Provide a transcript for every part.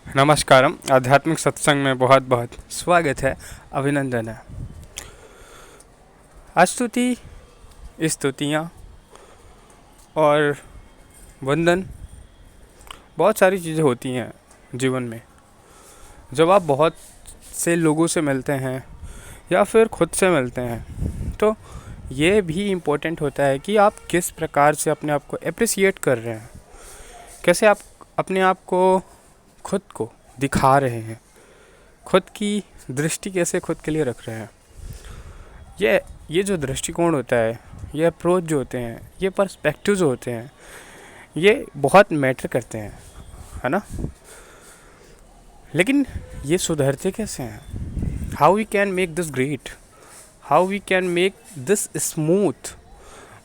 नमस्कारम। आध्यात्मिक सत्संग में बहुत बहुत स्वागत है, अभिनंदन है। आज स्तुतियाँ और वंदन बहुत सारी चीज़ें होती हैं जीवन में। जब आप बहुत से लोगों से मिलते हैं या फिर खुद से मिलते हैं तो ये भी इम्पोर्टेंट होता है कि आप किस प्रकार से अपने आप को एप्रिसिएट कर रहे हैं, कैसे आप अपने आप को खुद को दिखा रहे हैं, खुद की दृष्टि कैसे खुद के लिए रख रहे हैं। ये जो दृष्टिकोण होता है, ये अप्रोच जो होते हैं, ये पर्सपेक्टिव जो होते हैं, ये बहुत मैटर करते हैं, है ना। लेकिन ये सुधरते कैसे हैं? How we can make this great, how we can make this smooth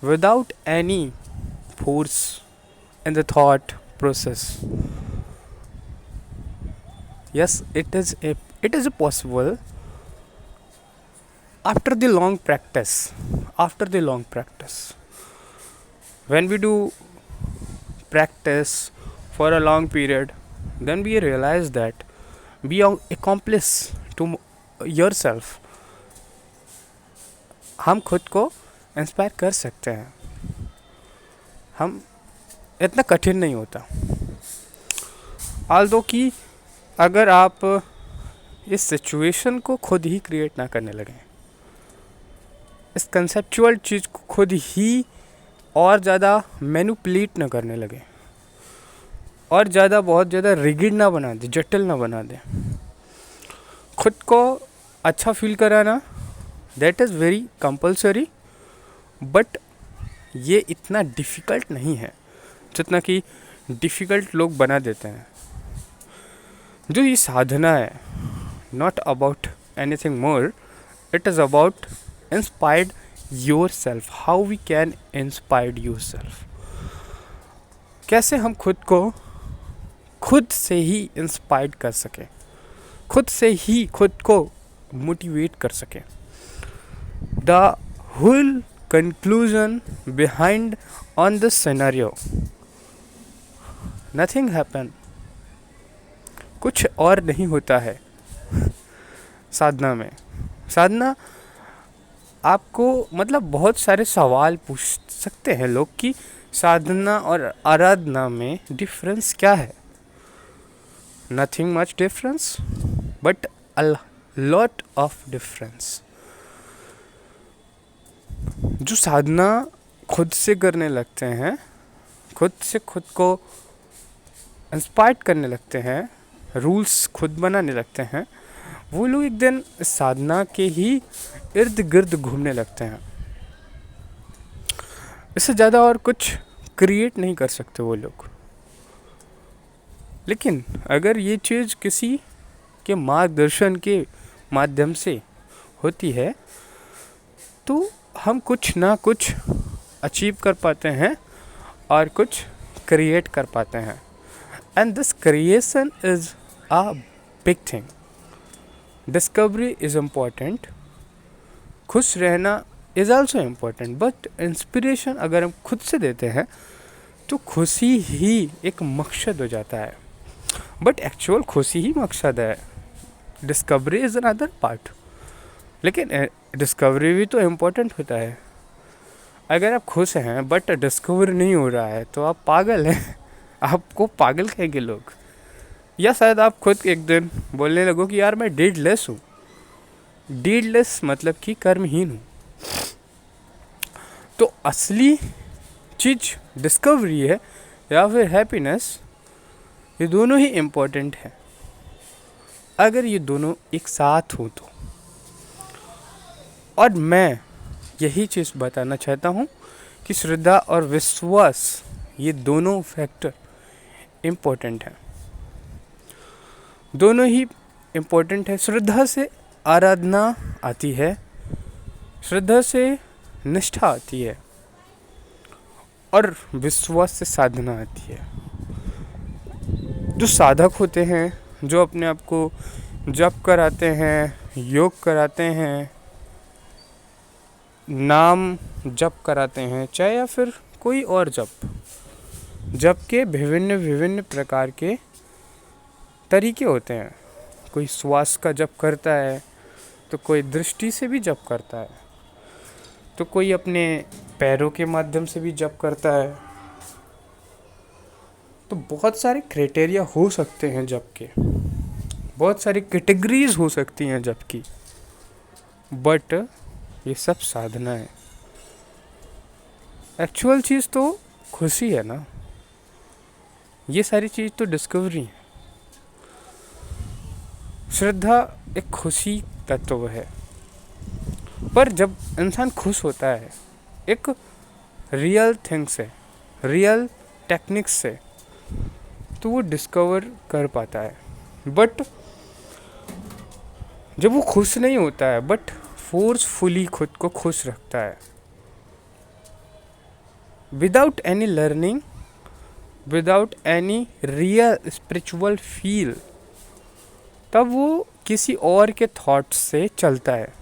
without any force in the thought process. Yes, it is possible after the long practice. When we do practice for a long period, then we realize that we accomplish to yourself. हम खुद को inspire कर सकते हैं, हम इतना कठिन नहीं होता। आल्दो कि अगर आप इस सिचुएशन को खुद ही क्रिएट ना करने लगें, इस कंसेप्चुअल चीज़ को खुद ही और ज़्यादा मैनिपुलेट ना करने लगें और बहुत ज़्यादा रिगिड ना बना दें, जटिल ना बना दें, खुद को अच्छा फील कराना that is very compulsory. But ये इतना डिफ़िकल्ट नहीं है जितना कि डिफ़िकल्ट लोग बना देते हैं। जो ये साधना है, not about anything more, it is about inspired yourself. How we can inspired yourself, कैसे हम खुद को खुद से ही इंस्पायर्ड कर सकें, खुद से ही खुद को मोटिवेट कर सकें। The whole conclusion behind on this scenario, nothing happen, कुछ और नहीं होता है साधना में। साधना आपको मतलब बहुत सारे सवाल पूछ सकते हैं लोग कि साधना और आराधना में डिफरेंस क्या है। Nothing much difference but a lot of difference. जो साधना खुद से करने लगते हैं, खुद से खुद को इंस्पायर करने लगते हैं, रूल्स खुद बनाने लगते हैं, वो लोग एक दिन साधना के ही इर्द गिर्द घूमने लगते हैं। इससे ज़्यादा और कुछ क्रिएट नहीं कर सकते वो लोग। लेकिन अगर ये चीज़ किसी के मार्गदर्शन के माध्यम से होती है तो हम कुछ ना कुछ अचीव कर पाते हैं और कुछ क्रिएट कर पाते हैं। And this creation is a big thing. Discovery is important. खुश रहना is also important. But inspiration अगर हम खुद से देते हैं तो खुशी ही एक मकसद हो जाता है। But actual खुशी ही मकसद है। Discovery is another part. लेकिन डिस्कवरी भी तो इम्पोर्टेंट होता है। अगर आप खुश हैं बट डिस्कवर नहीं हो रहा है तो आप पागल हैं। आपको पागल कहेंगे लोग। या शायद आप खुद एक दिन बोलने लगो कि यार मैं डीडलेस हूँ। डीडलेस मतलब कि कर्महीन हूँ। तो असली चीज़ डिस्कवरी है या फिर हैप्पीनेस, ये दोनों ही इम्पोर्टेंट है। अगर ये दोनों एक साथ हो तो, और मैं यही चीज़ बताना चाहता हूँ कि श्रद्धा और विश्वास ये दोनों फैक्टर इम्पोर्टेंट हैं, दोनों ही इम्पोर्टेंट है। श्रद्धा से आराधना आती है, श्रद्धा से निष्ठा आती है और विश्वास से साधना आती है। जो साधक होते हैं, जो अपने आप को जप कराते हैं, योग कराते हैं, नाम जप कराते हैं, चाहे या फिर कोई और जप के विभिन्न प्रकार के तरीके होते हैं। कोई श्वास का जप करता है, तो कोई दृष्टि से भी जप करता है, तो कोई अपने पैरों के माध्यम से भी जप करता है। तो बहुत सारे क्राइटेरिया हो सकते हैं जप के, बहुत सारी कैटेगरीज हो सकती हैं जप की, बट ये सब साधना है। एक्चुअल चीज़ तो खुशी है ना, ये सारी चीज़ तो डिस्कवरी है। श्रद्धा एक खुशी तत्व है, पर जब इंसान खुश होता है एक रियल थिंग से, रियल टेक्निक से, तो वो डिस्कवर कर पाता है। बट जब वो खुश नहीं होता है, बट फोर्सफुली खुद को खुश रखता है, without any learning, without any real spiritual feel, तब वो किसी और के थॉट्स से चलता है।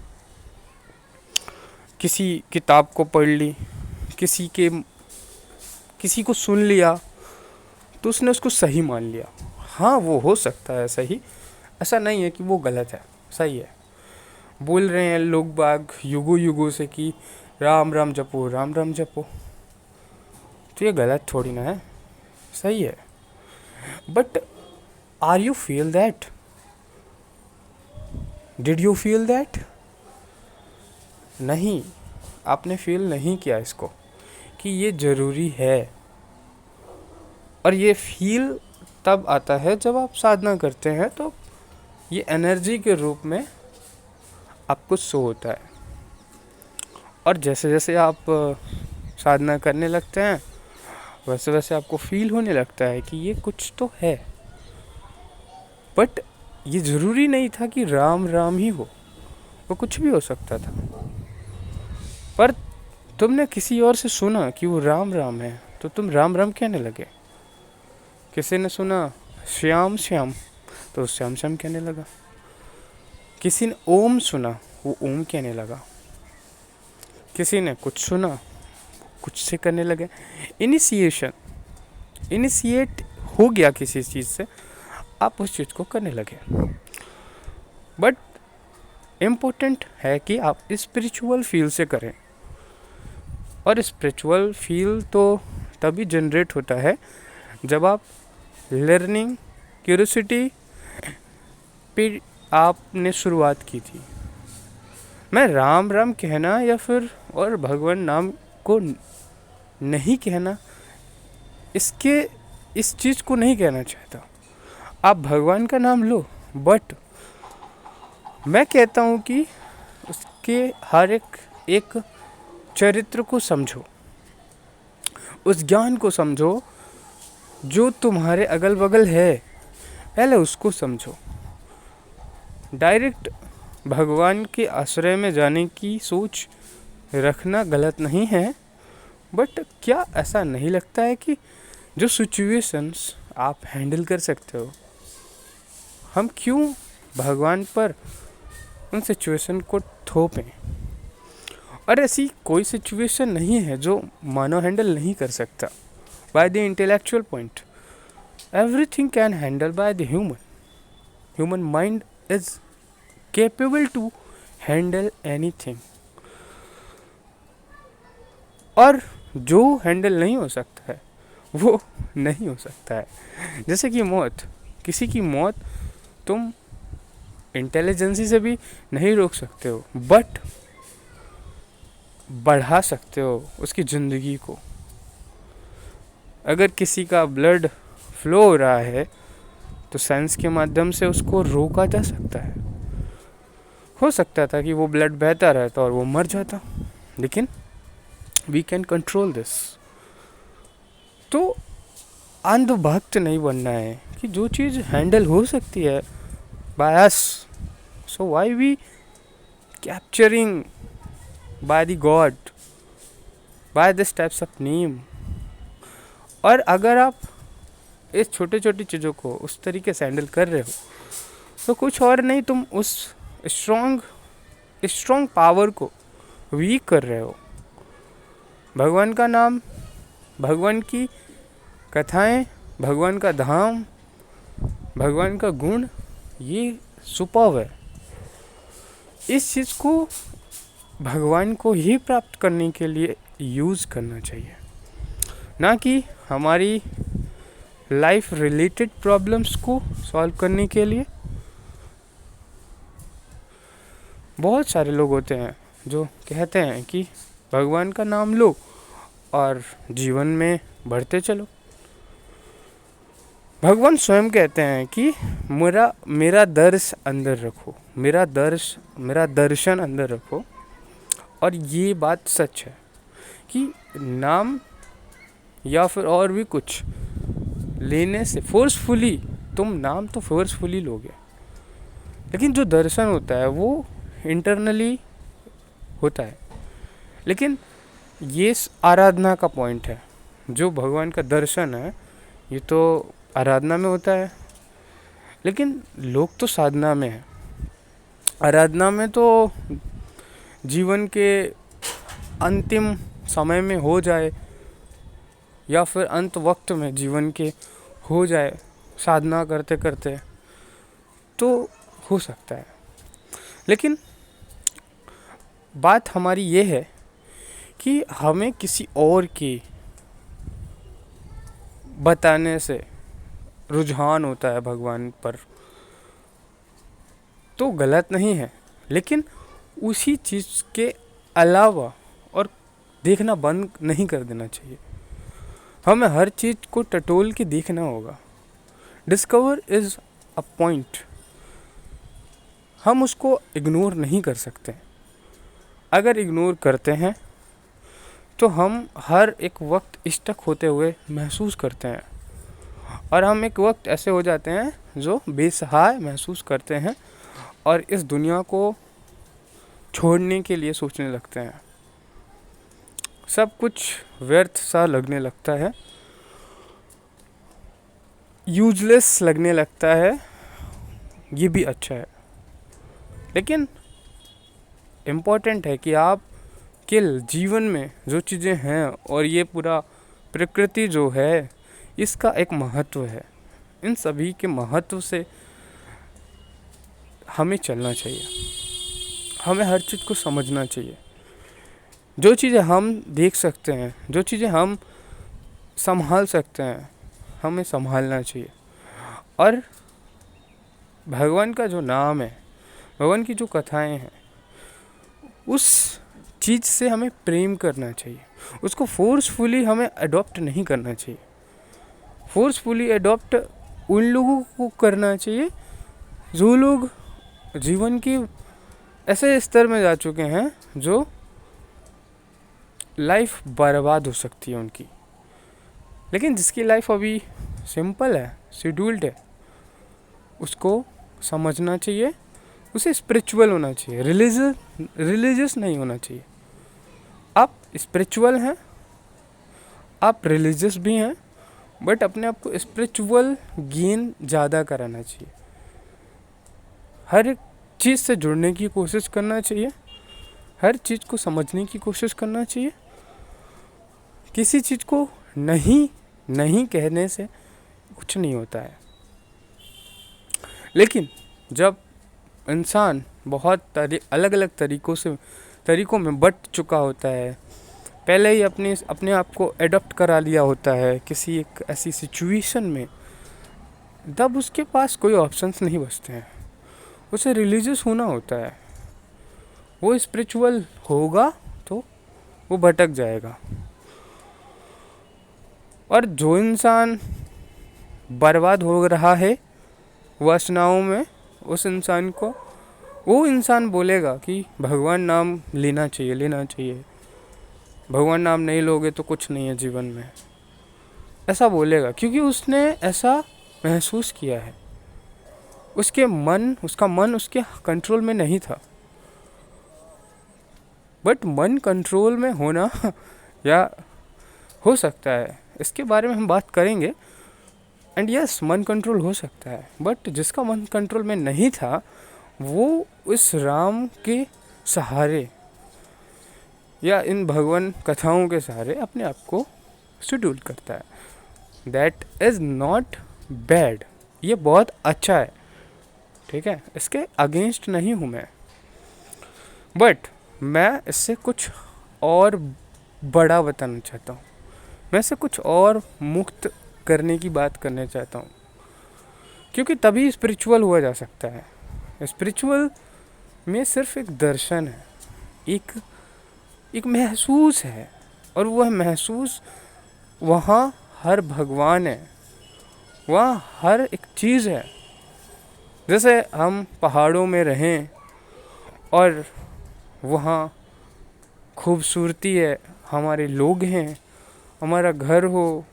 किसी किताब को पढ़ ली, किसी को सुन लिया, तो उसने उसको सही मान लिया। हाँ, वो हो सकता है सही, ऐसा नहीं है कि वो गलत है, सही है। बोल रहे हैं लोग बाग युगों युगों से कि राम राम जपो, राम राम जपो, तो ये गलत थोड़ी ना है, सही है। But are you feel that? Did you feel that? नहीं, आपने फील नहीं किया इसको कि ये ज़रूरी है। और ये फील तब आता है जब आप साधना करते हैं, तो ये एनर्जी के रूप में आपको शो होता है। और जैसे जैसे आप साधना करने लगते हैं, वैसे वैसे आपको फील होने लगता है कि ये कुछ तो है। बट ये ज़रूरी नहीं था कि राम राम ही हो, वो कुछ भी हो सकता था। पर तुमने किसी और से सुना कि वो राम राम है, तो तुम राम राम कहने लगे। किसी ने सुना श्याम श्याम, तो श्याम श्याम कहने लगा। किसी ने ओम सुना, वो ओम कहने लगा। किसी ने कुछ सुना, कुछ से करने लगे। इनिशिएट हो गया किसी चीज़ से, आप उस चीज़ को करने लगे। बट इम्पोर्टेंट है कि आप स्पिरिचुअल फील से करें। और स्पिरिचुअल फील तो तभी जनरेट होता है जब आप लर्निंग, क्यूरियोसिटी पे आपने शुरुआत की थी। मैं राम राम कहना या फिर और भगवान नाम को नहीं कहना, इस चीज़ को नहीं कहना चाहता। आप भगवान का नाम लो, बट मैं कहता हूँ कि उसके हर एक चरित्र को समझो, उस ज्ञान को समझो जो तुम्हारे अगल बगल है, पहले उसको समझो। डायरेक्ट भगवान के आश्रय में जाने की सोच रखना गलत नहीं है, बट क्या ऐसा नहीं लगता है कि जो सिचुएशंस आप हैंडल कर सकते हो, हम क्यों भगवान पर उन सिचुएशन को थोपें? और ऐसी कोई सिचुएशन नहीं है जो मानव हैंडल नहीं कर सकता by the intellectual point. Everything can handle by the human mind is capable to handle anything। और जो हैंडल नहीं हो सकता है वो नहीं हो सकता है। जैसे कि मौत, किसी की मौत तुम इंटेलिजेंसी से भी नहीं रोक सकते हो, बट बढ़ा सकते हो उसकी ज़िंदगी को। अगर किसी का ब्लड फ्लो हो रहा है तो साइंस के माध्यम से उसको रोका जा सकता है। हो सकता था कि वो ब्लड बहता रहता और वो मर जाता, लेकिन वी कैन कंट्रोल दिस। तो अंधभक्त नहीं बनना है कि जो चीज़ हैंडल हो सकती है by us, so why we capturing by the god by this types of name. और अगर आप इस छोटे छोटी चीज़ों को उस तरीके से हैंडल कर रहे हो, तो कुछ और नहीं, तुम उस स्ट्रॉन्ग पावर को वीक कर रहे हो। भगवान का नाम, भगवान की कथाएं, भगवान का धाम, भगवान का गुण ये सुपर्ब है। इस चीज़ को भगवान को ही प्राप्त करने के लिए यूज़ करना चाहिए, ना कि हमारी लाइफ रिलेटेड प्रॉब्लम्स को सॉल्व करने के लिए। बहुत सारे लोग होते हैं जो कहते हैं कि भगवान का नाम लो और जीवन में बढ़ते चलो। भगवान स्वयं कहते हैं कि मेरा दर्श अंदर रखो, मेरा दर्शन अंदर रखो। और ये बात सच है कि नाम या फिर और भी कुछ लेने से फोर्सफुली, तुम नाम तो फोर्सफुली लोगे, लेकिन जो दर्शन होता है वो इंटरनली होता है। लेकिन ये आराधना का पॉइंट है। जो भगवान का दर्शन है ये तो आराधना में होता है, लेकिन लोग तो साधना में है। आराधना में तो जीवन के अंतिम समय में हो जाए या फिर अंत वक्त में जीवन के हो जाए, साधना करते करते तो हो सकता है। लेकिन बात हमारी ये है कि हमें किसी और के बताने से रुझान होता है भगवान पर, तो गलत नहीं है, लेकिन उसी चीज़ के अलावा और देखना बंद नहीं कर देना चाहिए। हमें हर चीज़ को टटोल के देखना होगा। डिस्कवर इज़ अ पॉइंट, हम उसको इग्नोर नहीं कर सकते। अगर इग्नोर करते हैं तो हम हर एक वक्त स्टक होते हुए महसूस करते हैं, और हम एक वक्त ऐसे हो जाते हैं जो बेसहाय महसूस करते हैं और इस दुनिया को छोड़ने के लिए सोचने लगते हैं। सब कुछ व्यर्थ सा लगने लगता है, यूजलेस लगने लगता है। ये भी अच्छा है, लेकिन इम्पोर्टेंट है कि आप के जीवन में जो चीज़ें हैं और ये पूरा प्रकृति जो है इसका एक महत्व है। इन सभी के महत्व से हमें चलना चाहिए, हमें हर चीज़ को समझना चाहिए। जो चीज़ें हम देख सकते हैं, जो चीज़ें हम संभाल सकते हैं, हमें संभालना चाहिए। और भगवान का जो नाम है, भगवान की जो कथाएं हैं, उस चीज़ से हमें प्रेम करना चाहिए। उसको फोर्सफुली हमें अडॉप्ट नहीं करना चाहिए। फोर्सफुली अडॉप्ट उन लोगों को करना चाहिए जो लोग जीवन की ऐसे स्तर में जा चुके हैं जो लाइफ बर्बाद हो सकती है उनकी। लेकिन जिसकी लाइफ अभी सिंपल है, शेड्यूल्ड है, उसको समझना चाहिए। उसे स्पिरिचुअल होना चाहिए, रिलीजियस नहीं होना चाहिए। आप स्पिरिचुअल हैं, आप रिलीजियस भी हैं, बट अपने आप को स्पिरिचुअल गेन ज़्यादा कराना चाहिए। हर एक चीज़ से जुड़ने की कोशिश करना चाहिए, हर चीज़ को समझने की कोशिश करना चाहिए। किसी चीज़ को नहीं कहने से कुछ नहीं होता है। लेकिन जब इंसान बहुत अलग अलग तरीकों में बट चुका होता है, पहले ही अपने आप को एडॉप्ट करा लिया होता है किसी एक ऐसी सिचुएशन में, तब उसके पास कोई ऑप्शंस नहीं बचते हैं। उसे रिलीजियस होना होता है। वो स्पिरिचुअल होगा तो वो भटक जाएगा। और जो इंसान बर्बाद हो रहा है वासनाओं में, उस इंसान को वो इंसान बोलेगा कि भगवान नाम लेना चाहिए, भगवान नाम नहीं लोगे तो कुछ नहीं है जीवन में, ऐसा बोलेगा, क्योंकि उसने ऐसा महसूस किया है। उसका मन उसके कंट्रोल में नहीं था। बट मन कंट्रोल में होना या हो सकता है, इसके बारे में हम बात करेंगे। एंड यस, मन कंट्रोल हो सकता है, बट जिसका मन कंट्रोल में नहीं था वो इस राम के सहारे या इन भगवान कथाओं के सहारे अपने आप को शेड्यूल करता है। दैट इज़ नॉट बैड, ये बहुत अच्छा है, ठीक है, इसके अगेंस्ट नहीं हूँ मैं, बट मैं इससे कुछ और बड़ा बताना चाहता हूँ। मैं इससे कुछ और मुक्त करने की बात करना चाहता हूँ, क्योंकि तभी स्पिरिचुअल हुआ जा सकता है। स्पिरिचुअल में सिर्फ एक दर्शन है, एक एक महसूस है, और वह महसूस वहाँ हर भगवान है, वहाँ हर एक चीज़ है। जैसे हम पहाड़ों में रहें और वहाँ खूबसूरती है, हमारे लोग हैं, हमारा घर हो,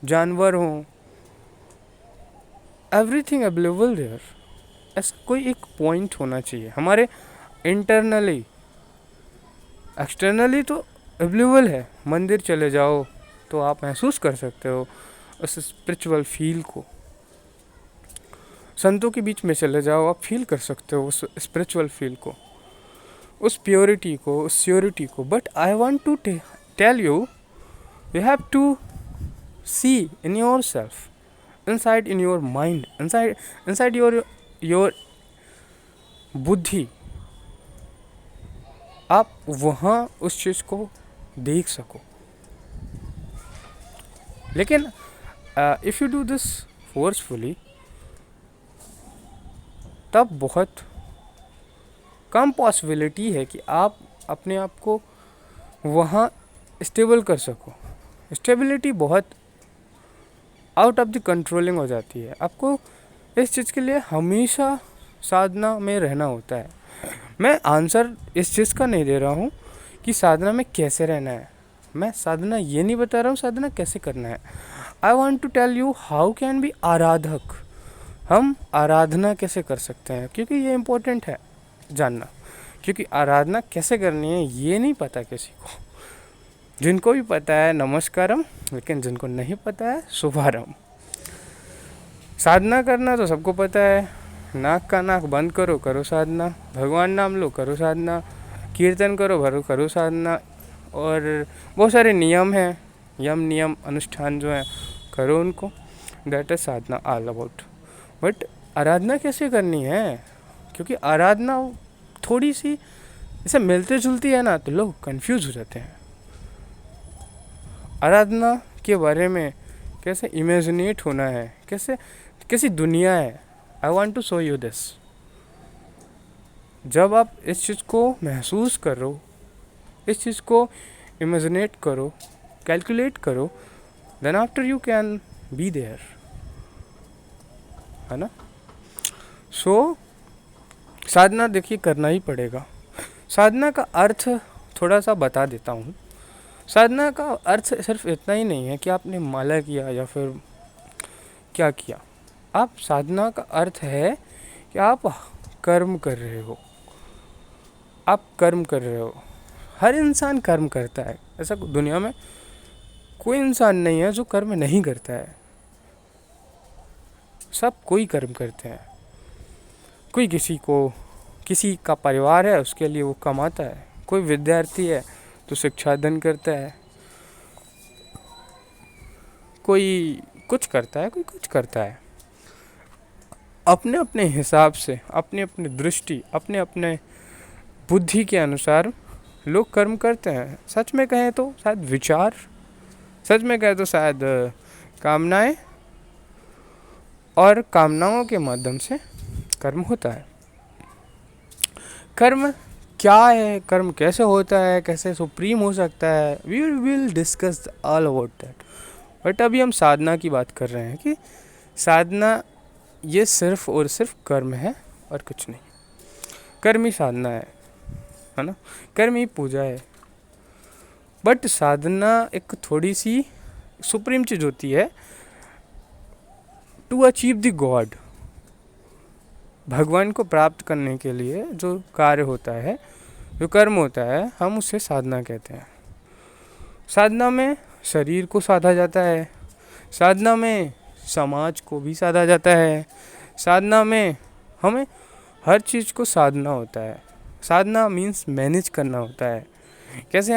जानवर हो, एवरीथिंग अवेलेबल देयर। ऐसा कोई एक पॉइंट होना चाहिए हमारे इंटरनली। एक्सटर्नली तो अवेलेबल है, मंदिर चले जाओ तो आप महसूस कर सकते हो उस स्पिरिचुअल फील को, संतों के बीच में चले जाओ, आप फील कर सकते हो उस स्पिरिचुअल फील को, उस प्योरिटी को, उस श्योरिटी को। But I want to tell you, you have to see in yourself, inside in your mind, inside your बुद्धि, आप वहाँ उस चीज़ को देख सको। लेकिन if you do this forcefully, तब बहुत कम पॉसिबिलिटी है कि आप अपने आप को वहाँ स्टेबल कर सको। स्टेबिलिटी बहुत आउट ऑफ द कंट्रोलिंग हो जाती है। आपको इस चीज़ के लिए हमेशा साधना में रहना होता है। मैं आंसर इस चीज़ का नहीं दे रहा हूँ कि साधना में कैसे रहना है, मैं साधना ये नहीं बता रहा हूँ साधना कैसे करना है। I want to tell you how can be आराधक, हम आराधना कैसे कर सकते हैं, क्योंकि ये इम्पोर्टेंट है जानना। क्योंकि आराधना कैसे करनी है ये नहीं पता किसी को। जिनको भी पता है नमस्कारम, लेकिन जिनको नहीं पता है शुभारम। साधना करना तो सबको पता है, नाक का नाक बंद करो, करो साधना, भगवान नाम लो, करो साधना, कीर्तन करो, करो साधना, और बहुत सारे नियम हैं, यम नियम अनुष्ठान जो हैं करो उनको, दैट इज साधना ऑल अबाउट। बट आराधना कैसे करनी है, क्योंकि आराधना थोड़ी सी इसे मिलते जुलती है ना, तो लोग कंफ्यूज हो जाते हैं। आराधना के बारे में कैसे इमेजिनेट होना है, कैसी दुनिया है। I want to show you this. जब आप इस चीज़ को महसूस करो, इस चीज़ को इमेजिनेट करो, कैलकुलेट करो, then after you can be there, है ना। सो साधना देखिए करना ही पड़ेगा। साधना का अर्थ थोड़ा सा बता देता हूँ। साधना का अर्थ सिर्फ इतना ही नहीं है कि आपने माला किया या फिर क्या किया। आप साधना का अर्थ है कि आप कर्म कर रहे हो, आप कर्म कर रहे हो। हर इंसान कर्म करता है, ऐसा दुनिया में कोई इंसान नहीं है जो कर्म नहीं करता है। सब कोई कर्म करते हैं। कोई किसी का परिवार है उसके लिए वो कमाता है, कोई विद्यार्थी है तो शिक्षादान करता है, कोई कुछ करता है, कोई कुछ करता है। अपने अपने हिसाब से, अपने अपने दृष्टि, अपने अपने बुद्धि के अनुसार लोग कर्म करते हैं। सच में कहें तो शायद विचार, सच में कहें तो शायद कामनाएं, और कामनाओं के माध्यम से कर्म होता है। कर्म क्या है, कर्म कैसे होता है, कैसे सुप्रीम हो सकता है, we will discuss all about that. But अभी हम साधना की बात कर रहे हैं कि साधना ये सिर्फ और सिर्फ कर्म है और कुछ नहीं। कर्म ही साधना है ना, कर्म ही पूजा है। बट साधना एक थोड़ी सी सुप्रीम चीज़ होती है टू अचीव द गॉड। भगवान को प्राप्त करने के लिए जो कार्य होता है, जो कर्म होता है, हम उसे साधना कहते हैं। साधना में शरीर को साधा जाता है, साधना में समाज को भी साधा जाता है, साधना में हमें हर चीज़ को साधना होता है। साधना मीन्स मैनेज करना होता है, कैसे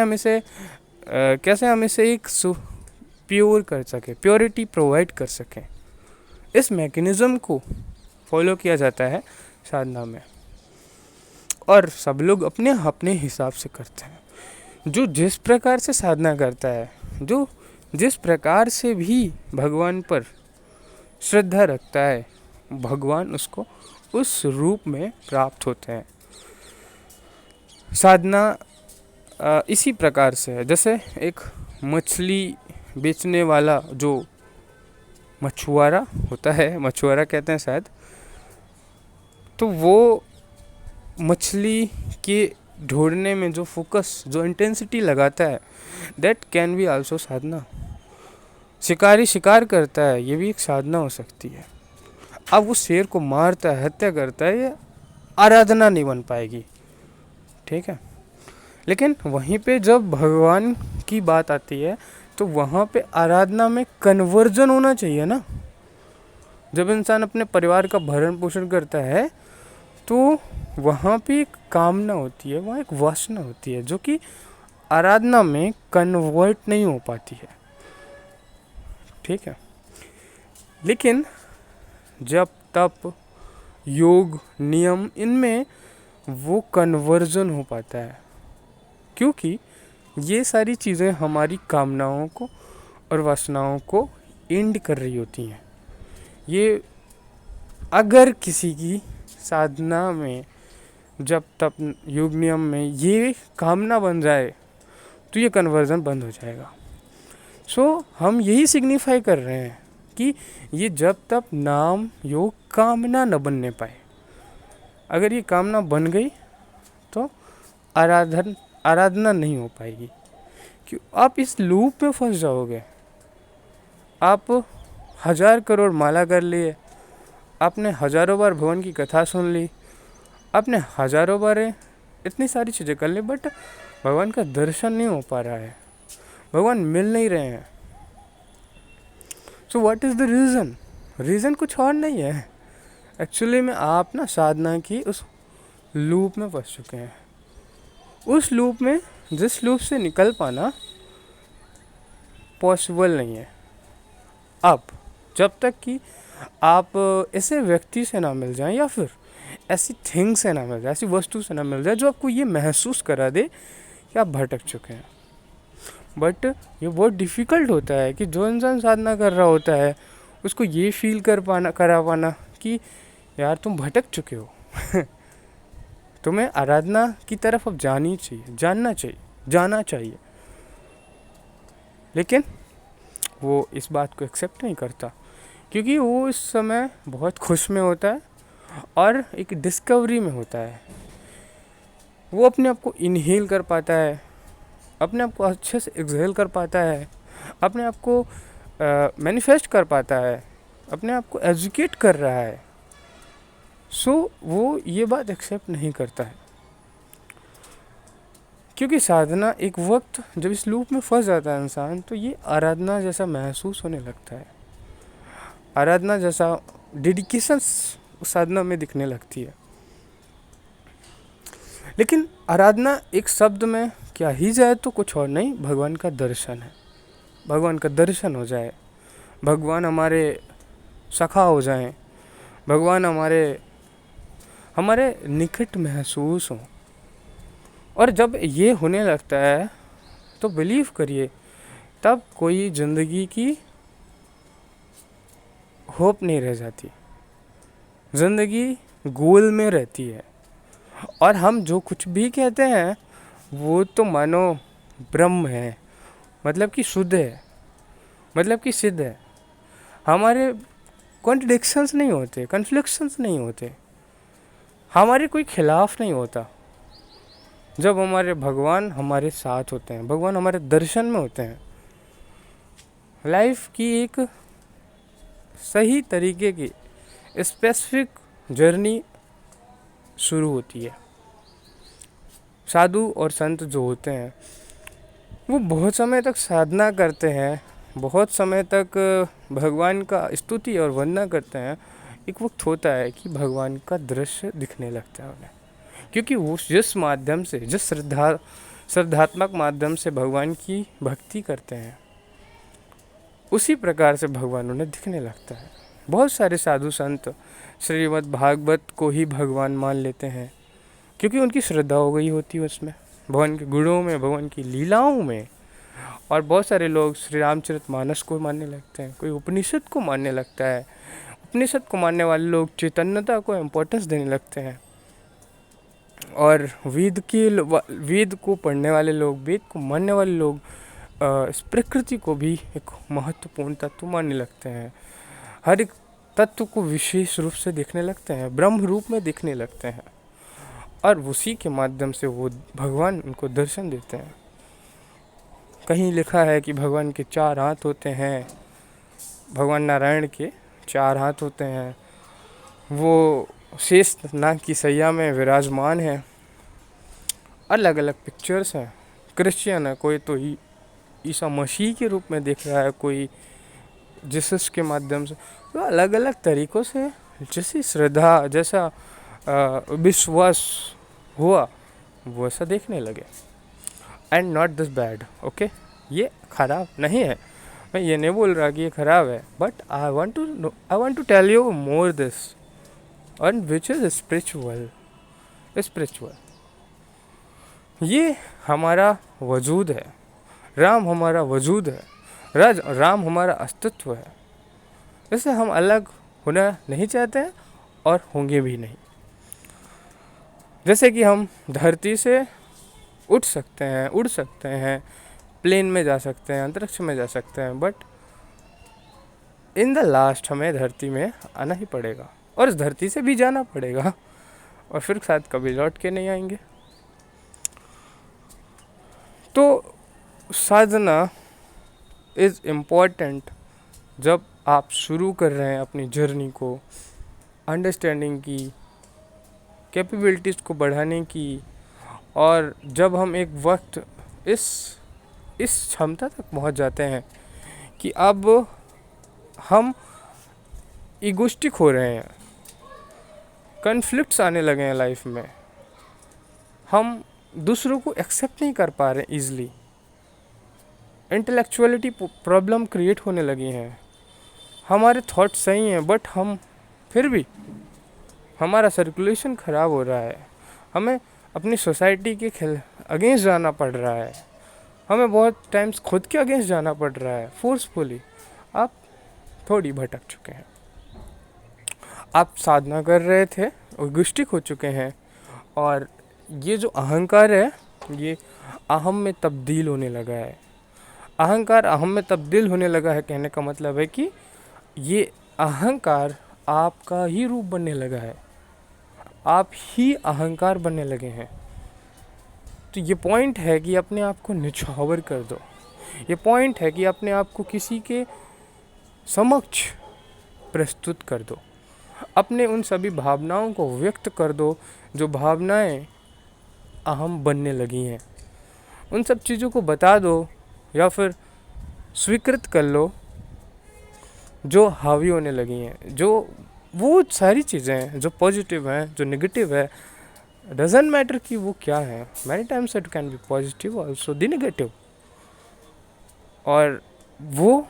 हम इसे एक प्योर कर सकें, प्योरिटी प्रोवाइड कर सकें। इस मैकेनिज़्म को फॉलो किया जाता है साधना में, और सब लोग अपने अपने हिसाब से करते हैं। जो जिस प्रकार से साधना करता है, जो जिस प्रकार से भी भगवान पर श्रद्धा रखता है, भगवान उसको उस रूप में प्राप्त होते हैं। साधना इसी प्रकार से है, जैसे एक मछली बेचने वाला जो मछुआरा होता है, मछुआरा कहते हैं शायद, तो वो मछली के ढूंढने में जो फोकस, जो इंटेंसिटी लगाता है, दैट कैन बी आल्सो साधना। शिकारी शिकार करता है, ये भी एक साधना हो सकती है। अब वो शेर को मारता है, हत्या करता है, ये आराधना नहीं बन पाएगी, ठीक है। लेकिन वहीं पे जब भगवान की बात आती है तो वहाँ पे आराधना में कन्वर्जन होना चाहिए ना। जब इंसान अपने परिवार का भरण पोषण करता है तो वहाँ पे एक कामना होती है, वहाँ एक वासना होती है, जो कि आराधना में कन्वर्ट नहीं हो पाती है, ठीक है। लेकिन जब तप, योग, नियम, इनमें वो कन्वर्जन हो पाता है, क्योंकि ये सारी चीज़ें हमारी कामनाओं को और वासनाओं को एंड कर रही होती हैं। ये अगर किसी की साधना में, जब तप, योग, नियम में ये कामना बन जाए तो ये कन्वर्जन बंद हो जाएगा। सो हम यही सिग्निफाई कर रहे हैं कि ये जब तक नाम, योग, कामना न बनने पाए। अगर ये कामना बन गई तो आराधना नहीं हो पाएगी, क्यों? आप इस लूप में फंस जाओगे। आप 1000 करोड़ माला कर लिए, आपने हजारों बार भगवान की कथा सुन ली, आपने हजारों बार इतनी सारी चीज़ें कर ली, बट भगवान का दर्शन नहीं हो पा रहा है, भगवान मिल नहीं रहे हैं। So what is the reason? Reason कुछ और नहीं है, एक्चुअली में आप ना साधना की उस लूप में फंस चुके हैं। उस लूप में, जिस लूप से निकल पाना पॉसिबल नहीं है। अब जब तक कि आप ऐसे व्यक्ति से ना मिल जाएं, या फिर ऐसी थिंग से ना मिल जाए, ऐसी वस्तु से ना मिल जाए जो आपको ये महसूस करा दे कि आप भटक चुके हैं। बट ये बहुत डिफ़िकल्ट होता है कि जो इंसान साधना कर रहा होता है उसको ये फील करा पाना कि यार तुम भटक चुके हो तुम्हें आराधना की तरफ अब जाना चाहिए। लेकिन वो इस बात को एक्सेप्ट नहीं करता, क्योंकि वो इस समय बहुत खुश में होता है और एक डिस्कवरी में होता है। वो अपने आप को इनहेल कर पाता है, अपने आप को अच्छे से एक्सहेल कर पाता है, अपने आप को मैनिफेस्ट कर पाता है, अपने आप को एजुकेट कर रहा है। सो वो ये बात एक्सेप्ट नहीं करता है, क्योंकि साधना एक वक्त जब इस लूप में फंस जाता है इंसान, तो ये आराधना जैसा महसूस होने लगता है, आराधना जैसा डेडिकेशन साधना में दिखने लगती है। लेकिन आराधना एक शब्द में क्या ही जाए तो कुछ और नहीं, भगवान का दर्शन है। भगवान का दर्शन हो जाए, भगवान हमारे सखा हो जाएं, भगवान हमारे निकट महसूस हो। और जब ये होने लगता है तो बिलीव करिए, तब कोई ज़िंदगी की होप नहीं रह जाती, ज़िंदगी गोल में रहती है। और हम जो कुछ भी कहते हैं वो तो मानो ब्रह्म है, मतलब कि शुद्ध है, मतलब कि सिद्ध है। हमारे कॉन्ट्रडिक्शंस नहीं होते, कन्फ्लिक्शंस नहीं होते, हमारे कोई खिलाफ नहीं होता। जब हमारे भगवान हमारे साथ होते हैं, भगवान हमारे दर्शन में होते हैं, लाइफ की एक सही तरीके की स्पेसिफिक जर्नी शुरू होती है। साधु और संत जो होते हैं वो बहुत समय तक साधना करते हैं, बहुत समय तक भगवान का स्तुति और वंदना करते हैं। एक वक्त होता है कि भगवान का दृश्य दिखने लगता है उन्हें, क्योंकि वो जिस माध्यम से, जिस श्रद्धात्मक माध्यम से भगवान की भक्ति करते हैं, उसी प्रकार से भगवान उन्हें दिखने लगता है। बहुत सारे साधु संत श्रीमद् भागवत को ही भगवान मान लेते हैं, क्योंकि उनकी श्रद्धा हो गई होती है उसमें, भगवान के गुणों में, भगवान की लीलाओं में। और बहुत सारे लोग श्री रामचरितमानस को मानने लगते हैं, कोई उपनिषद को मानने लगता है। उपनिषद को मानने वाले लोग चैतन्यता को इम्पोर्टेंस देने लगते हैं, और वेद को पढ़ने वाले लोग, वेद को मानने वाले लोग इस प्रकृति को भी एक महत्वपूर्ण तत्व मानने लगते हैं। हर एक तत्व को विशेष रूप से देखने लगते हैं, ब्रह्म रूप में देखने लगते हैं, और उसी के माध्यम से वो भगवान उनको दर्शन देते हैं। कहीं लिखा है कि भगवान के 4 हाथ होते हैं, भगवान नारायण के 4 हाथ होते हैं, वो शेष नाग की सैया में विराजमान है। अलग अलग पिक्चर्स हैं। क्रिश्चियन है, कोई तो ईसा मसीह के रूप में देख रहा है, कोई जीसस के माध्यम से। तो अलग अलग तरीक़ों से जैसी श्रद्धा, जैसा विश्वास हुआ, वैसा देखने लगे। And not this bad, okay, ये ख़राब नहीं है, मैं ये नहीं बोल रहा कि ये ख़राब है, but I want to tell you more this, and which is spiritual. ये हमारा वजूद है, राम हमारा वजूद है, राम हमारा अस्तित्व है। इससे हम अलग होना नहीं चाहते हैं और होंगे भी नहीं। जैसे कि हम धरती से उठ सकते हैं, उड़ सकते हैं, प्लेन में जा सकते हैं, अंतरिक्ष में जा सकते हैं, बट इन द लास्ट हमें धरती में आना ही पड़ेगा, और इस धरती से भी जाना पड़ेगा, और फिर शायद कभी लौट के नहीं आएंगे। तो साधना इज़ इम्पॉर्टेंट जब आप शुरू कर रहे हैं अपनी जर्नी को, अंडरस्टैंडिंग की, कैपेबिलिटीज़ को बढ़ाने की, और जब हम एक वक्त इस क्षमता तक पहुंच जाते हैं कि अब हम इगोइस्टिक हो रहे हैं, कन्फ्लिक्ट्स आने लगे हैं लाइफ में, हम दूसरों को एक्सेप्ट नहीं कर पा रहे ईज़िली, इंटेलेक्चुअलिटी प्रॉब्लम क्रिएट होने लगी हैं, हमारे थॉट सही हैं बट हम फिर भी हमारा सर्कुलेशन ख़राब हो रहा है, हमें अपनी सोसाइटी के अगेंस्ट जाना पड़ रहा है, हमें बहुत टाइम्स खुद के अगेंस्ट जाना पड़ रहा है फोर्सफुली। आप थोड़ी भटक चुके हैं, आप साधना कर रहे थे, इगोइस्टिक हो चुके हैं, और ये जो अहंकार है ये अहम में तब्दील होने लगा है। अहंकार अहम में तब्दील होने लगा है, कहने का मतलब है कि ये अहंकार आपका ही रूप बनने लगा है, आप ही अहंकार बनने लगे हैं। तो ये पॉइंट है कि अपने आप को निछावर कर दो, ये पॉइंट है कि अपने आप को किसी के समक्ष प्रस्तुत कर दो, अपने उन सभी भावनाओं को व्यक्त कर दो जो भावनाएं अहम बनने लगी हैं। उन सब चीज़ों को बता दो या फिर स्वीकृत कर लो जो हावी होने लगी हैं, जो वो सारी चीज़ें हैं जो पॉजिटिव हैं, जो नेगेटिव है, डजंट मैटर कि वो क्या है। Many times it can be positive also the negative. और वो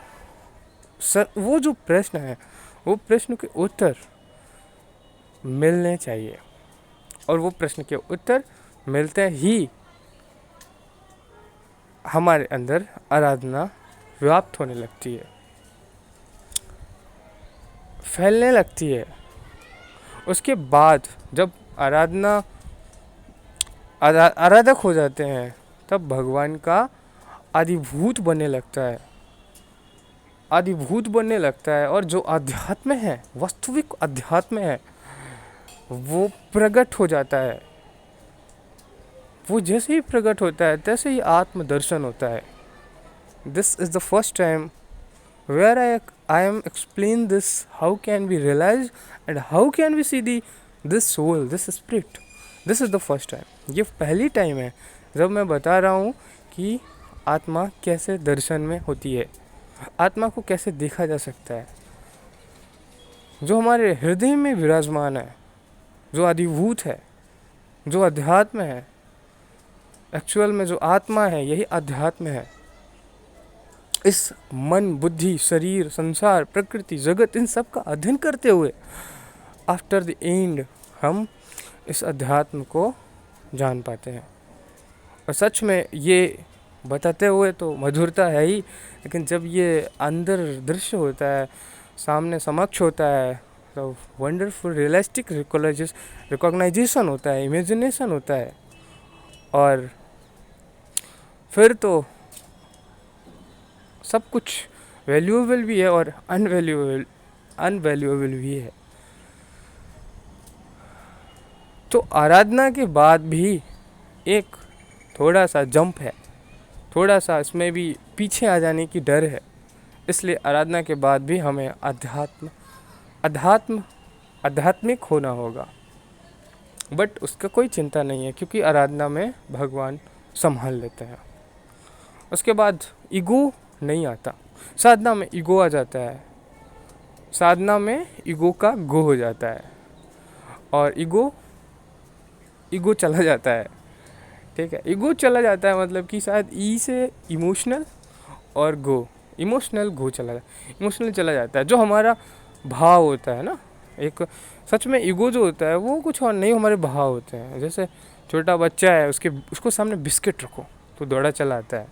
जो प्रश्न है, वो प्रश्न के उत्तर मिलने चाहिए, और वो प्रश्न के उत्तर मिलते ही हमारे अंदर आराधना व्याप्त होने लगती है, फैलने लगती है। उसके बाद जब आराधक हो जाते हैं, तब भगवान का आदिभूत बनने लगता है, और जो अध्यात्म है, वास्तविक अध्यात्म है, वो प्रकट हो जाता है। वो जैसे ही प्रकट होता है तैसे ही आत्म दर्शन होता है। This is the first time where I am explain this, how can we realize and how can we see this soul, this spirit. This is the first time, ये पहली टाइम है जब मैं बता रहा हूँ कि आत्मा कैसे दर्शन में होती है, आत्मा को कैसे देखा जा सकता है। जो हमारे हृदय में विराजमान है, जो आदिभूत है, जो अध्यात्म है, एक्चुअल में जो आत्मा है यही अध्यात्म है। इस मन, बुद्धि, शरीर, संसार, प्रकृति, जगत, इन सब का अध्ययन करते हुए आफ्टर द एंड हम इस अध्यात्म को जान पाते हैं। और सच में ये बताते हुए तो मधुरता है ही, लेकिन जब ये अंदर दृश्य होता है, सामने समक्ष होता है, तो वंडरफुल रियलिस्टिक रिकॉग्नाइजेशन होता है, इमेजिनेशन होता है, और फिर तो सब कुछ वैल्यूएबल भी है और अनवैल्यूएबल भी है। तो आराधना के बाद भी एक थोड़ा सा जंप है, थोड़ा सा इसमें भी पीछे आ जाने की डर है। इसलिए आराधना के बाद भी हमें आध्यात्मिक होना होगा, बट उसका कोई चिंता नहीं है, क्योंकि आराधना में भगवान संभाल लेते हैं। उसके बाद ईगो नहीं आता। साधना में ईगो आ जाता है, साधना में ईगो का गो हो जाता है, और ईगो चला जाता है। ठीक है, ईगो चला जाता है मतलब कि शायद ई से इमोशनल और इमोशनल चला जाता है। जो हमारा भाव होता है ना, एक सच में ईगो जो होता है वो कुछ और नहीं, हमारे भाव होते हैं। जैसे छोटा बच्चा है, उसको सामने बिस्किट रखो तो दौड़ा चला आता है।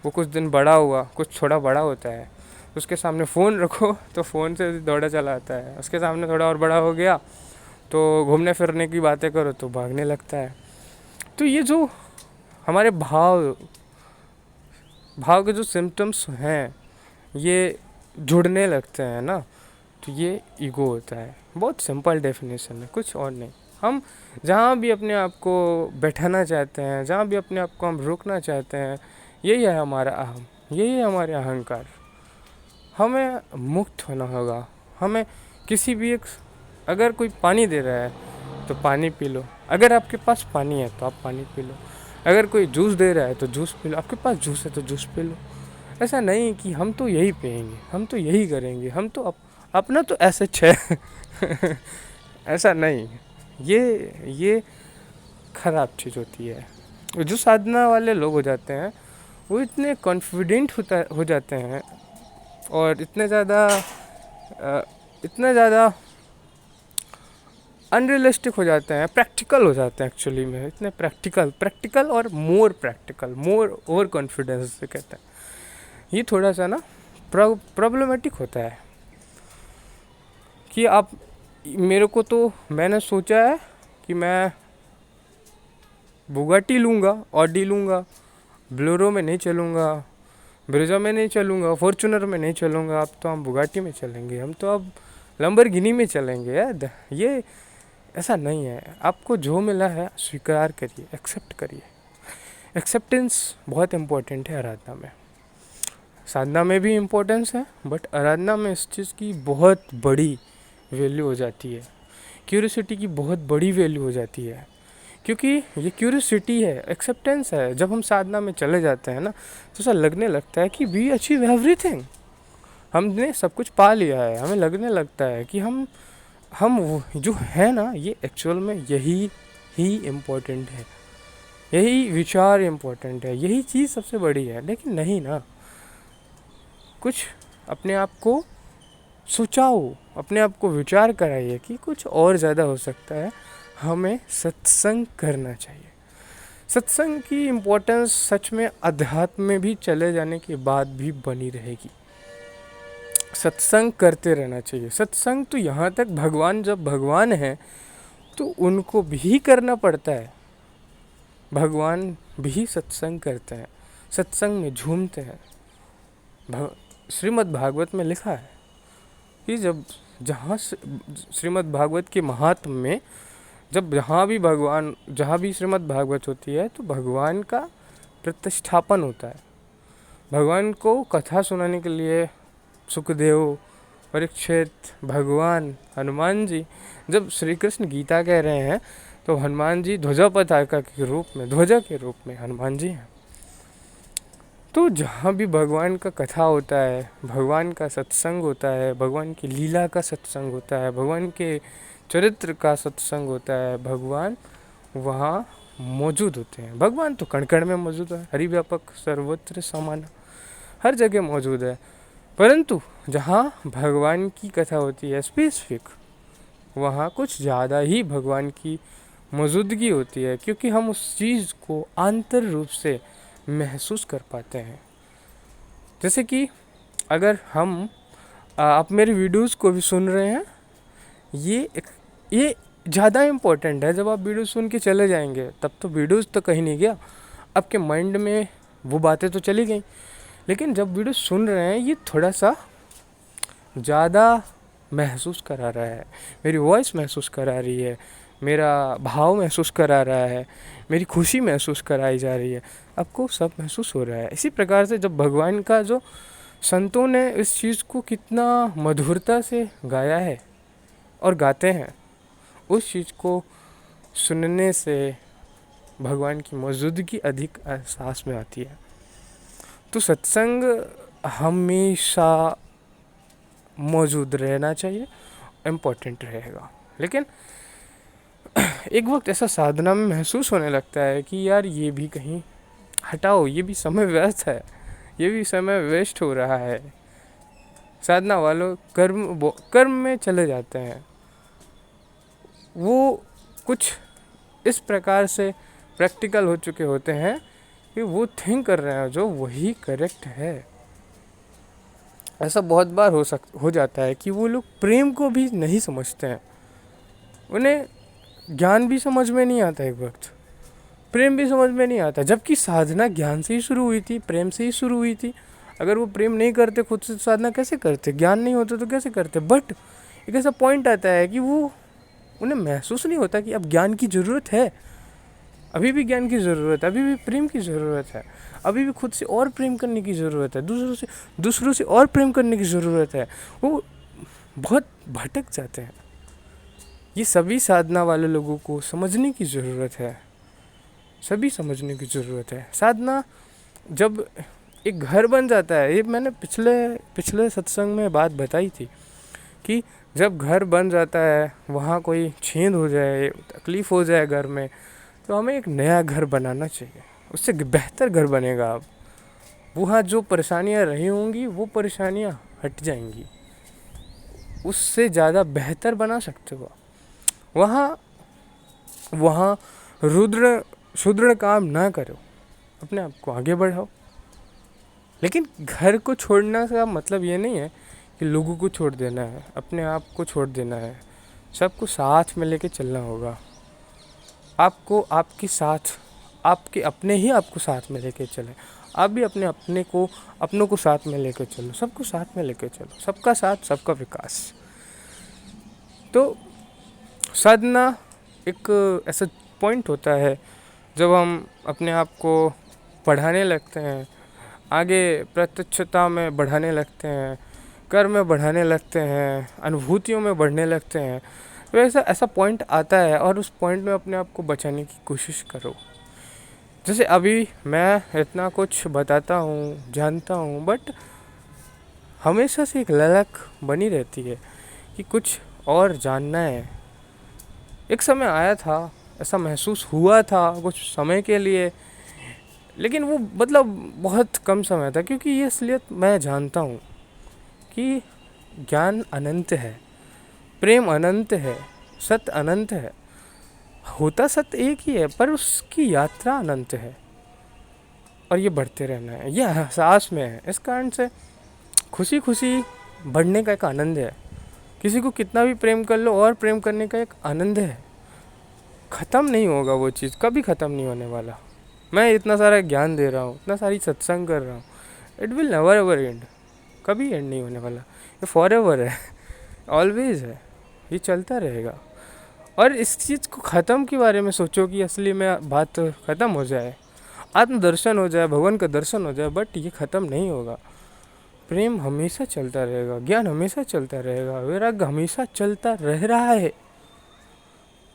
वो कुछ दिन बड़ा हुआ, कुछ थोड़ा बड़ा होता है, उसके सामने फ़ोन रखो तो फ़ोन से दौड़ा चला आता है। उसके सामने थोड़ा और बड़ा हो गया तो घूमने फिरने की बातें करो तो भागने लगता है। तो ये जो हमारे भाव के जो सिम्टम्स हैं, ये जुड़ने लगते हैं ना, तो ये ईगो होता है। बहुत सिंपल डेफिनेशन है, कुछ और नहीं। हम जहाँ भी अपने आप को बैठाना चाहते हैं, जहाँ भी अपने आप को हम रोकना चाहते हैं, यही है हमारा अहम, यही है हमारे अहंकार। हमें मुक्त होना होगा। हमें किसी भी अगर कोई पानी दे रहा है तो पानी पी लो, अगर आपके पास पानी है तो आप पानी पी लो। अगर कोई जूस दे रहा है तो जूस पी लो, आपके पास जूस है तो जूस पी लो। ऐसा नहीं कि हम तो यही पिएंगे, हम तो यही करेंगे, हम तो अपना तो ऐसे है ऐसा नहीं, ये खराब चीज़ होती है। जो साधना वाले लोग हो जाते हैं वो इतने कॉन्फिडेंट हो जाते हैं, और इतने ज़्यादा अनरियलिस्टिक हो जाते हैं, प्रैक्टिकल हो जाते हैं। एक्चुअली में इतने प्रैक्टिकल और मोर ओवर कॉन्फिडेंस से कहते हैं। ये थोड़ा सा ना प्रॉब्लमेटिक होता है कि मैंने सोचा है कि मैं बुगाटी लूँगा, ऑडी लूँगा, ब्लोरो में नहीं चलूँगा, ब्रेजा में नहीं चलूँगा, फॉर्चूनर में नहीं चलूँगा। अब तो हम बुगाटी में चलेंगे, हम तो अब लंबरगिनी में चलेंगे। यार ये ऐसा नहीं है। आपको जो मिला है स्वीकार करिए, एक्सेप्ट करिए। एक्सेप्टेंस बहुत इम्पोर्टेंट है आराधना में। साधना में भी इम्पोर्टेंस है, बट आराधना में इस चीज़ की बहुत बड़ी वैल्यू हो जाती है। क्यूरियोसिटी की बहुत बड़ी वैल्यू हो जाती है, क्योंकि ये क्यूरियोसिटी है, एक्सेप्टेंस है। जब हम साधना में चले जाते हैं ना, तो ऐसा लगने लगता है कि वी अचीव एवरीथिंग, हमने सब कुछ पा लिया है। हमें लगने लगता है कि हम जो है ना, ये एक्चुअल में यही ही इम्पोर्टेंट है, यही विचार इम्पोर्टेंट है, यही चीज़ सबसे बड़ी है। लेकिन नहीं ना, कुछ अपने आप को सोचाओ, अपने आप को विचार कराइए कि कुछ और ज़्यादा हो सकता है। हमें सत्संग करना चाहिए। सत्संग की इम्पोर्टेंस सच में अध्यात्म में भी चले जाने के बाद भी बनी रहेगी। सत्संग करते रहना चाहिए। सत्संग तो यहाँ तक जब भगवान है तो उनको भी करना पड़ता है। भगवान भी सत्संग करते हैं, सत्संग में झूमते हैं। श्रीमद् भागवत में लिखा है कि जहाँ श्रीमद् भागवत के महात्म में जहाँ भी श्रीमद् भागवत होती है तो भगवान का प्रतिष्ठापन होता है। भगवान को कथा सुनाने के लिए सुखदेव, परीक्षित, भगवान, हनुमान जी, जब श्री कृष्ण गीता कह रहे हैं तो हनुमान जी ध्वजा के रूप में हनुमान जी हैं। तो जहाँ भी भगवान का कथा होता है, भगवान का सत्संग होता है, भगवान की लीला का सत्संग होता है, भगवान के चरित्र का सत्संग होता है, भगवान वहाँ मौजूद होते हैं। भगवान तो कण कण में मौजूद है, हरि व्यापक सर्वत्र समाना। हर जगह मौजूद है। परंतु जहाँ भगवान की कथा होती है स्पेसिफिक, वहाँ कुछ ज़्यादा ही भगवान की मौजूदगी होती है, क्योंकि हम उस चीज़ को आंतर रूप से महसूस कर पाते हैं। जैसे कि अगर हम आप मेरी वीडियोस को भी सुन रहे हैं, ये ज़्यादा इम्पोर्टेंट है। जब आप वीडियो सुन के चले जाएंगे तब तो वीडियोस तो कहीं नहीं गया, आपके माइंड में वो बातें तो चली गई, लेकिन जब वीडियो सुन रहे हैं ये थोड़ा सा ज़्यादा महसूस करा रहा है, मेरी वॉइस महसूस करा रही है, मेरा भाव महसूस करा रहा है, मेरी खुशी महसूस कराई जा रही है, आपको सब महसूस हो रहा है। इसी प्रकार से जब भगवान का जो संतों ने इस चीज़ को कितना मधुरता से गाया है और गाते हैं, उस चीज़ को सुनने से भगवान की मौजूदगी अधिक एहसास में आती है। तो सत्संग हमेशा मौजूद रहना चाहिए, इम्पोर्टेंट रहेगा। लेकिन एक वक्त ऐसा साधना में महसूस होने लगता है कि यार ये भी कहीं हटाओ, ये भी समय व्यस्त है, ये भी समय वेस्ट हो रहा है। साधना वालों कर्म में चले जाते हैं, वो कुछ इस प्रकार से प्रैक्टिकल हो चुके होते हैं कि वो थिंक कर रहे हैं जो वही करेक्ट है। ऐसा बहुत बार हो जाता है कि वो लोग प्रेम को भी नहीं समझते हैं, उन्हें ज्ञान भी समझ में नहीं आता, एक वक्त प्रेम भी समझ में नहीं आता, जबकि साधना ज्ञान से ही शुरू हुई थी, प्रेम से ही शुरू हुई थी। अगर वो प्रेम नहीं करते खुद से, साधना कैसे करते? ज्ञान नहीं होता तो कैसे करते? बट एक ऐसा पॉइंट आता है कि वो उन्हें महसूस नहीं होता कि अब ज्ञान की ज़रूरत है, अभी भी ज्ञान की ज़रूरत है, अभी भी प्रेम की ज़रूरत है, अभी भी खुद से और प्रेम करने की ज़रूरत है, दूसरों से और प्रेम करने की ज़रूरत है। वो बहुत भटक जाते हैं। ये सभी साधना वाले लोगों को समझने की ज़रूरत है, सभी समझने की ज़रूरत है। साधना जब एक घर बन जाता है, ये मैंने पिछले सत्संग में बात बताई थी कि जब घर बन जाता है, वहाँ कोई छेद हो जाए, तकलीफ़ हो जाए घर में, तो हमें एक नया घर बनाना चाहिए, उससे बेहतर घर बनेगा। अब वहाँ जो परेशानियाँ रही होंगी वो परेशानियाँ हट जाएंगी, उससे ज़्यादा बेहतर बना सकते हो। वहाँ रुद्र काम ना करो, अपने आप को आगे बढ़ाओ। लेकिन घर को छोड़ना का मतलब ये नहीं है कि लोगों को छोड़ देना है, अपने आप को छोड़ देना है। सबको साथ में लेके चलना होगा। आपको आपके साथ, आपके अपने ही आपको साथ में लेके चले, आप भी अपनों को साथ में लेके चलो, सबको साथ में लेके चलो। सबका साथ सबका विकास। तो साधना एक ऐसा पॉइंट होता है जब हम अपने आप को बढ़ाने लगते हैं, आगे प्रत्यक्षता में बढ़ाने लगते हैं, कर्म में बढ़ाने लगते हैं, अनुभूतियों में बढ़ने लगते हैं। तो ऐसा पॉइंट आता है और उस पॉइंट में अपने आप को बचाने की कोशिश करो। जैसे अभी मैं इतना कुछ बताता हूँ, जानता हूँ, बट हमेशा से एक ललक बनी रहती है कि कुछ और जानना है। एक समय आया था, ऐसा महसूस हुआ था कुछ समय के लिए, लेकिन वो मतलब बहुत कम समय था, क्योंकि ये इसलिए मैं जानता हूँ कि ज्ञान अनंत है, प्रेम अनंत है, सत्य अनंत है। होता सत्य एक ही है, पर उसकी यात्रा अनंत है और ये बढ़ते रहना है, ये एहसास में है। इस कारण से खुशी खुशी बढ़ने का एक आनंद है। किसी को कितना भी प्रेम कर लो, और प्रेम करने का एक आनंद है। ख़त्म नहीं होगा वो चीज़, कभी ख़त्म नहीं होने वाला। मैं इतना सारा ज्ञान दे रहा हूँ, इतना सारी सत्संग कर रहा हूँ, it will never ever and, कभी एंड नहीं होने वाला। ये फॉर एवर है, ऑलवेज है, ये चलता रहेगा। और इस चीज़ को ख़त्म के बारे में सोचो कि असली में बात ख़त्म हो जाए, आत्मदर्शन हो जाए, भगवान का दर्शन हो जाए, बट ये ख़त्म नहीं होगा। प्रेम हमेशा चलता रहेगा, ज्ञान हमेशा चलता रहेगा, वैराग्य हमेशा चलता रह रहा है।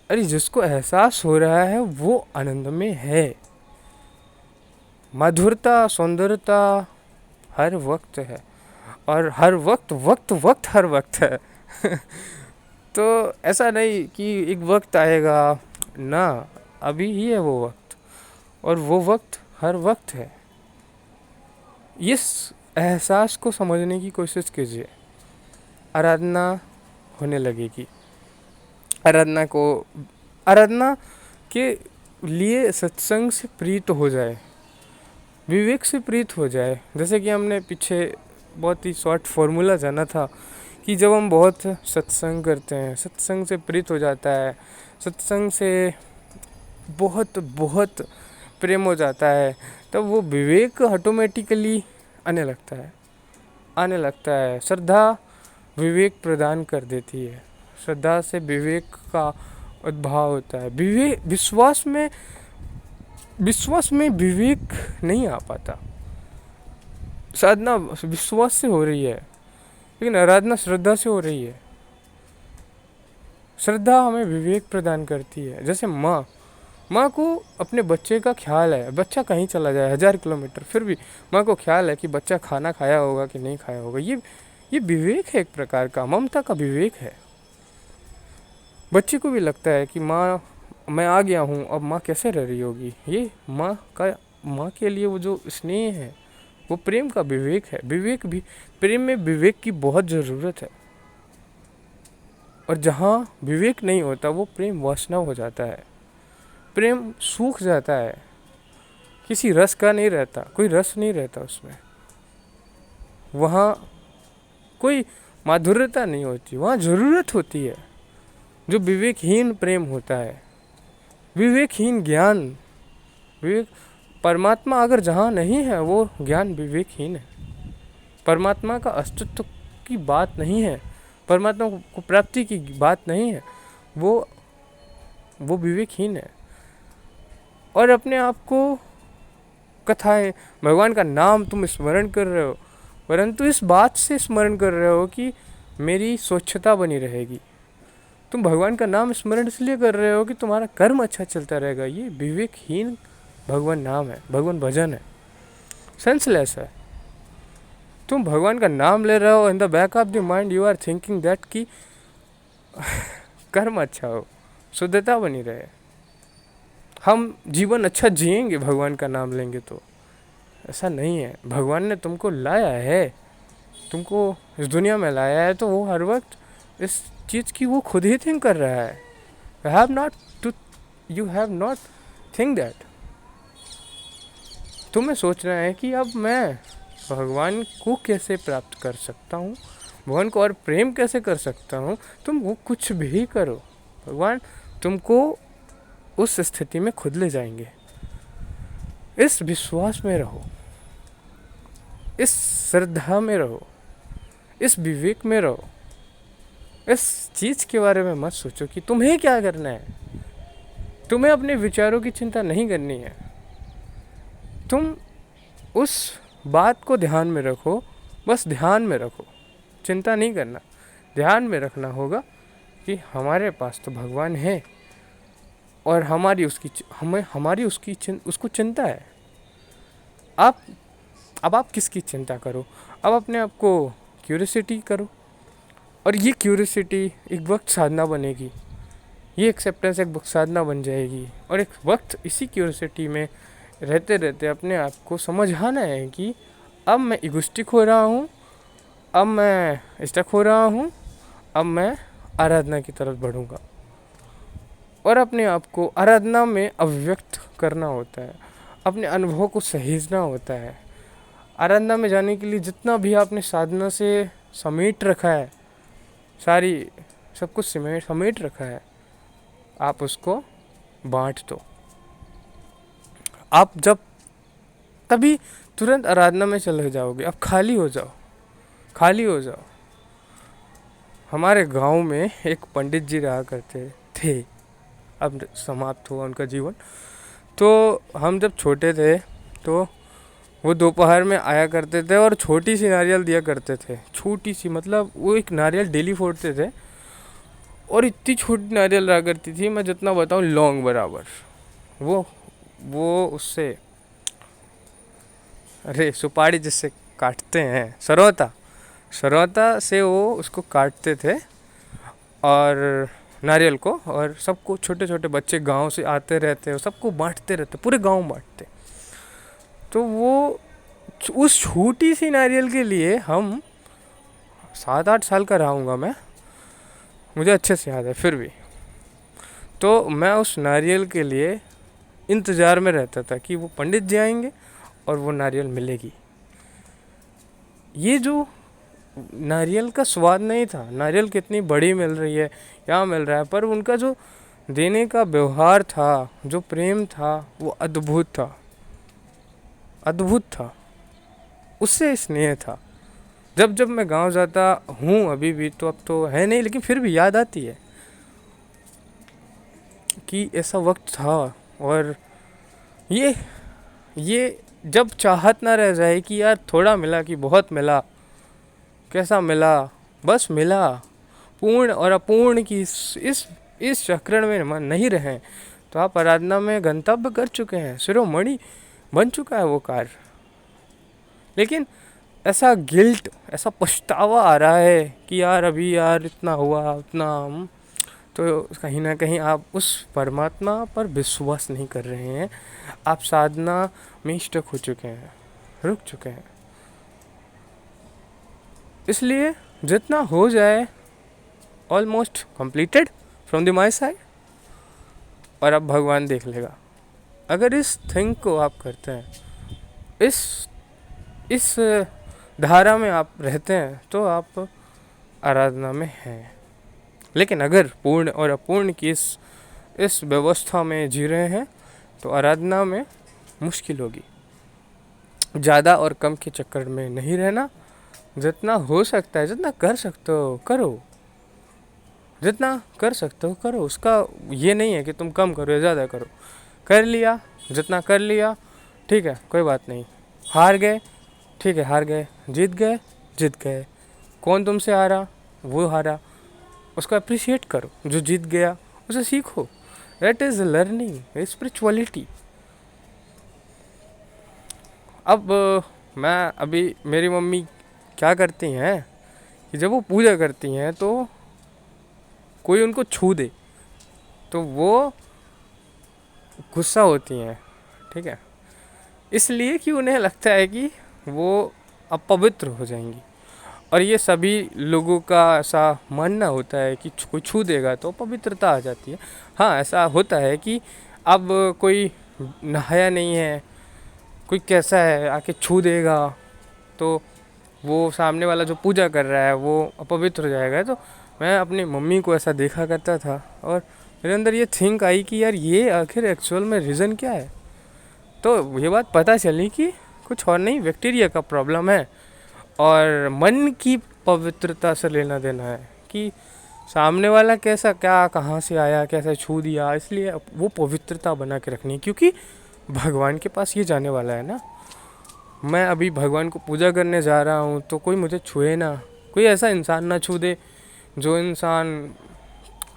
अरे जिसको एहसास हो रहा है वो आनंद में है। मधुरता, सौंदर्यता हर वक्त है, और हर वक्त हर वक्त है। तो ऐसा नहीं कि एक वक्त आएगा ना, अभी ही है वो वक्त, और वो वक्त हर वक्त है। एहसास को समझने की कोशिश कीजिए। आराधना होने लगेगी। आराधना को आराधना के लिए सत्संग से प्रीत हो जाए, विवेक से प्रीत हो जाए। जैसे कि हमने पीछे बहुत ही शॉर्ट फॉर्मूला जाना था कि जब हम बहुत सत्संग करते हैं, सत्संग से प्रीत हो जाता है, सत्संग से बहुत बहुत प्रेम हो जाता है, तब वो विवेक ऑटोमेटिकली आने लगता है। श्रद्धा विवेक प्रदान कर देती है। श्रद्धा से विवेक का उद्भाव होता है। विश्वास में विवेक नहीं आ पाता। साधना विश्वास से हो रही है, लेकिन आराधना श्रद्धा से हो रही है। श्रद्धा हमें विवेक प्रदान करती है। जैसे माँ को अपने बच्चे का ख्याल है, बच्चा कहीं चला जाए 1000 किलोमीटर, फिर भी माँ को ख्याल है कि बच्चा खाना खाया होगा कि नहीं खाया होगा। ये विवेक है, एक प्रकार का ममता का विवेक है। बच्चे को भी लगता है कि माँ, मैं आ गया हूँ, अब माँ कैसे रह रही होगी। ये माँ के लिए वो जो स्नेह है, वो प्रेम का विवेक है। प्रेम में विवेक की बहुत ज़रूरत है। और जहाँ विवेक नहीं होता, वो प्रेम वासना हो जाता है, प्रेम सूख जाता है, किसी रस का नहीं रहता, कोई रस नहीं रहता उसमें। वहाँ कोई माधुर्यता नहीं होती, वहाँ ज़रूरत होती है। जो विवेकहीन प्रेम होता है, विवेकहीन ज्ञान, विवेक परमात्मा अगर जहाँ नहीं है, वो ज्ञान विवेकहीन है। परमात्मा का अस्तित्व की बात नहीं है, परमात्मा को प्राप्ति की बात नहीं है, वो विवेकहीन है। और अपने आप को कथाएं, भगवान का नाम तुम स्मरण कर रहे हो, परंतु इस बात से स्मरण कर रहे हो कि मेरी स्वच्छता बनी रहेगी। तुम भगवान का नाम स्मरण इसलिए कर रहे हो कि तुम्हारा कर्म अच्छा चलता रहेगा। ये विवेकहीन भगवान नाम है, भगवान भजन है, सेंसलेस है। तुम भगवान का नाम ले रहे हो, in the back of the mind you are thinking that कि कर्म अच्छा हो, शुद्धता बनी रहे, हम जीवन अच्छा जिएंगे भगवान का नाम लेंगे। तो ऐसा नहीं है। भगवान ने तुमको लाया है, तुमको इस दुनिया में लाया है, तो वो हर वक्त इस चीज़ की वो खुद ही थिंक कर रहा है। You have not think that. तुम्हें सोचना है कि अब मैं भगवान को कैसे प्राप्त कर सकता हूँ, भगवान को और प्रेम कैसे कर सकता हूँ। तुम वो कुछ भी करो, भगवान तुमको उस स्थिति में खुद ले जाएंगे। इस विश्वास में रहो, इस श्रद्धा में रहो, इस विवेक में रहो। इस चीज़ के बारे में मत सोचो कि तुम्हें क्या करना है। तुम्हें अपने विचारों की चिंता नहीं करनी है। तुम उस बात को ध्यान में रखो, बस ध्यान में रखो, चिंता नहीं करना। ध्यान में रखना होगा कि हमारे पास तो भगवान है और हमारी उसको चिंता है। अब आप किसकी चिंता करो? अब अपने आप को क्यूरियोसिटी करो, और ये क्यूरियोसिटी एक वक्त साधना बनेगी, ये एक्सेप्टेंस एक वक्त साधना बन जाएगी। और एक वक्त इसी क्यूरियोसिटी में रहते रहते अपने आप को समझ आना है कि अब मैं इगोइस्टिक हो रहा हूँ, अब मैं स्टक हो रहा हूँ, अब मैं आराधना की तरफ बढ़ूँगा। और अपने आप को आराधना में अभिव्यक्त करना होता है, अपने अनुभव को सहेजना होता है। आराधना में जाने के लिए जितना भी आपने साधना से समेट रखा है, सब कुछ समेट रखा है, आप उसको बांट दो। आप जब तभी तुरंत आराधना में चले जाओगे। अब खाली हो जाओ। हमारे गांव में एक पंडित जी रहा करते थे, अब समाप्त हुआ उनका जीवन। तो हम जब छोटे थे तो वो दोपहर में आया करते थे और छोटी सी नारियल दिया करते थे। छोटी सी मतलब वो एक नारियल डेली फोड़ते थे, और इतनी छोटी नारियल रहा करती थी, मैं जितना बताऊँ लौंग बराबर। वो उससे, अरे सुपारी जिससे काटते हैं, सरौता से वो उसको काटते थे और नारियल को, और सबको, छोटे छोटे बच्चे गांव से आते रहते, सबको बांटते रहते, पूरे गांव बांटते। तो वो उस छोटी सी नारियल के लिए हम 7-8 साल का रहा मैं, मुझे अच्छे से याद है फिर भी। तो मैं उस नारियल के लिए इंतज़ार में रहता था कि वो पंडित जी आएंगे और वो नारियल मिलेगी। ये जो नारियल का स्वाद नहीं था, नारियल कितनी बड़ी मिल रही है, क्या मिल रहा है, पर उनका जो देने का व्यवहार था, जो प्रेम था, वो अद्भुत था, अद्भुत था। उससे स्नेह था। जब जब मैं गांव जाता हूँ अभी भी, तो अब तो है नहीं लेकिन फिर भी याद आती है कि ऐसा वक्त था। और ये जब चाहत ना रह जाए कि यार थोड़ा मिला कि बहुत मिला, कैसा मिला, बस मिला, पूर्ण और अपूर्ण की इस चक्रण में मन नहीं रहे, तो आप आराधना में गंतव्य कर चुके हैं, शिरोमणि बन चुका है वो कार्य। लेकिन ऐसा गिल्ट, ऐसा पछतावा आ रहा है कि यार अभी यार इतना हुआ उतना, तो कहीं ना कहीं आप उस परमात्मा पर विश्वास नहीं कर रहे हैं, आप साधना में स्टक हो चुके हैं, रुक चुके हैं। इसलिए जितना हो जाए almost completed from the my side, और अब भगवान देख लेगा। अगर इस थिंग को आप करते हैं, इस धारा में आप रहते हैं, तो आप आराधना में हैं। लेकिन अगर पूर्ण और अपूर्ण की इस व्यवस्था में जी रहे हैं, तो आराधना में मुश्किल होगी। ज़्यादा और कम के चक्कर में नहीं रहना, जितना हो सकता है, जितना कर सकते हो करो, जितना कर सकते हो करो। उसका ये नहीं है कि तुम कम करो या ज़्यादा करो, कर लिया जितना कर लिया, ठीक है, कोई बात नहीं। हार गए, ठीक है, हार गए, जीत गए, जीत गए। कौन तुमसे हारा, वो हारा, उसको अप्रिशिएट करो। जो जीत गया उसे सीखो, दैट इज़ लर्निंग स्पिरिचुअलिटी। अब मैं अभी मेरी मम्मी क्या करती हैं कि जब वो पूजा करती हैं तो कोई उनको छू दे तो वो गुस्सा होती हैं, ठीक है, इसलिए कि उन्हें लगता है कि वो अपवित्र हो जाएंगी। और ये सभी लोगों का ऐसा मानना होता है कि कोई छू देगा तो पवित्रता आ जाती है। हाँ, ऐसा होता है कि अब कोई नहाया नहीं है, कोई कैसा है आके छू देगा तो वो सामने वाला जो पूजा कर रहा है वो अपवित्र हो जाएगा। तो मैं अपनी मम्मी को ऐसा देखा करता था और मेरे अंदर ये थिंक आई कि यार ये आखिर एक्चुअल में रीज़न क्या है। तो ये बात पता चली कि कुछ और नहीं, बैक्टीरिया का प्रॉब्लम है और मन की पवित्रता से लेना देना है कि सामने वाला कैसा, क्या, कहाँ से आया, कैसे छू दिया, इसलिए वो पवित्रता बना के रखनी है। क्योंकि भगवान के पास ये जाने वाला है ना। मैं अभी भगवान को पूजा करने जा रहा हूँ तो कोई मुझे छुए ना, कोई ऐसा इंसान ना छू दे जो इंसान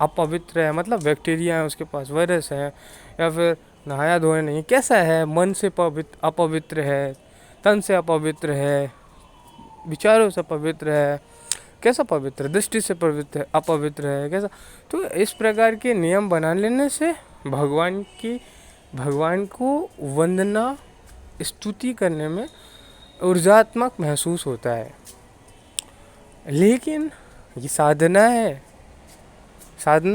अपवित्र है, मतलब बैक्टीरिया है उसके पास, वायरस है, या फिर नहाया धोया नहीं, कैसा है, मन से अपवित्र है, तन से अपवित्र है, विचारों से पवित्र है, कैसा पवित्र, दृष्टि से पवित्र अपवित्र है, कैसा। तो इस प्रकार के नियम बना लेने से भगवान को वंदना स्तुति करने में ऊर्जात्मक महसूस होता है। लेकिन ये साधना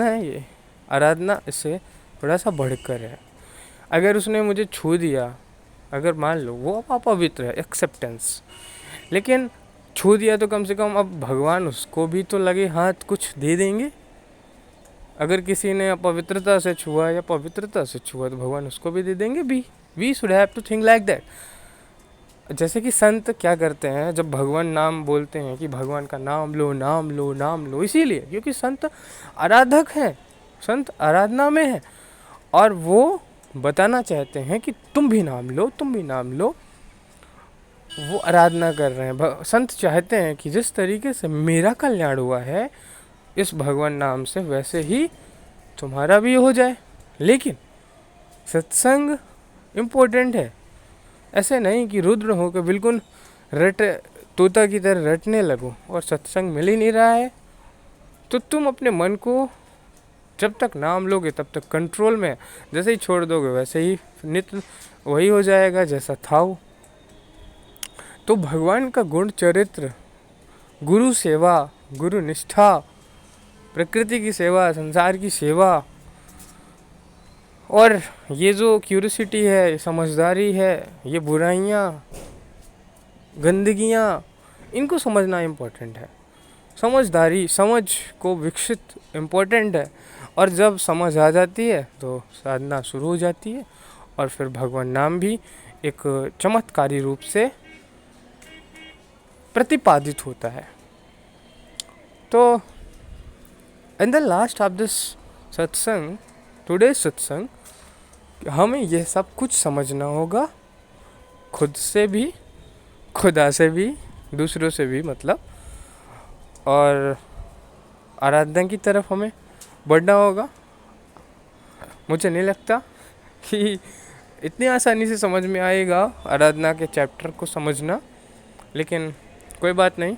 है ये आराधना, इससे थोड़ा सा बढ़कर है। अगर उसने मुझे छू दिया, अगर मान लो वो अपवित्र है, एक्सेप्टेंस, लेकिन छू दिया तो कम से कम अब भगवान उसको भी तो लगे हाथ कुछ दे देंगे। अगर किसी ने अपवित्रता से छुआ या पवित्रता से छुआ तो भगवान उसको भी दे देंगे भी। We should have to think like that. जैसे कि संत क्या करते हैं, जब भगवान नाम बोलते हैं कि भगवान का नाम लो, नाम लो, नाम लो, इसीलिए क्योंकि संत आराधक हैं, संत आराधना में हैं और वो बताना चाहते हैं कि तुम भी नाम लो, तुम भी नाम लो। वो आराधना कर रहे हैं। संत चाहते हैं कि जिस तरीके से मेरा कल्याण हुआ है इस भगवान नाम से, वैसे ही तुम्हारा भी हो जाए। लेकिन सत्संग इम्पोर्टेंट है। ऐसे नहीं कि रुद्र हो के बिल्कुल तोता की तरह रटने लगो और सत्संग मिल ही नहीं रहा है तो तुम अपने मन को जब तक नाम लोगे तब तक कंट्रोल में, जैसे ही छोड़ दोगे वैसे ही नित्य वही हो जाएगा जैसा था वो। तो भगवान का गुण चरित्र, गुरु सेवा, गुरु निष्ठा, प्रकृति की सेवा, संसार की सेवा, और ये जो क्यूरियोसिटी है, समझदारी है, ये बुराइयाँ, गंदगियाँ, इनको समझना इम्पोर्टेंट है। समझदारी, समझ को विकसित इम्पोर्टेंट है। और जब समझ आ जाती है तो साधना शुरू हो जाती है, और फिर भगवान नाम भी एक चमत्कारी रूप से प्रतिपादित होता है। तो in the last of this सत्संग, टुडे सत्संग, हमें यह सब कुछ समझना होगा, खुद से भी, खुदा से भी, दूसरों से भी मतलब, और आराधना की तरफ हमें बढ़ना होगा। मुझे नहीं लगता कि इतनी आसानी से समझ में आएगा आराधना के चैप्टर को समझना, लेकिन कोई बात नहीं,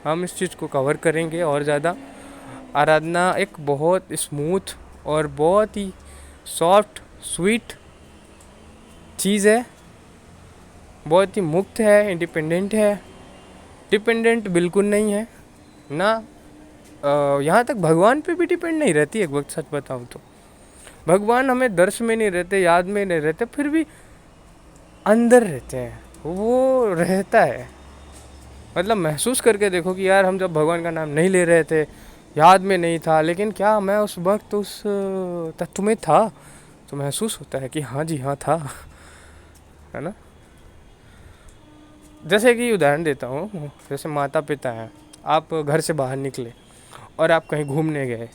हम इस चीज़ को कवर करेंगे और ज़्यादा। आराधना एक बहुत स्मूथ और बहुत ही सॉफ्ट स्वीट चीज़ है, बहुत ही मुक्त है, इंडिपेंडेंट है। डिपेंडेंट बिल्कुल नहीं है ना, यहाँ तक भगवान पे भी डिपेंड नहीं रहती। एक वक्त सच बताऊँ तो भगवान हमें दर्श में नहीं रहते, याद में नहीं रहते, फिर भी अंदर रहते हैं, वो रहता है। मतलब महसूस करके देखो कि यार हम जब भगवान का नाम नहीं ले रहे थे, याद में नहीं था, लेकिन क्या मैं उस वक्त उस तत्व में था? तो महसूस होता है कि हाँ जी हाँ था, है ना। जैसे कि उदाहरण देता हूँ, जैसे माता पिता हैं, आप घर से बाहर निकले और आप कहीं घूमने गए,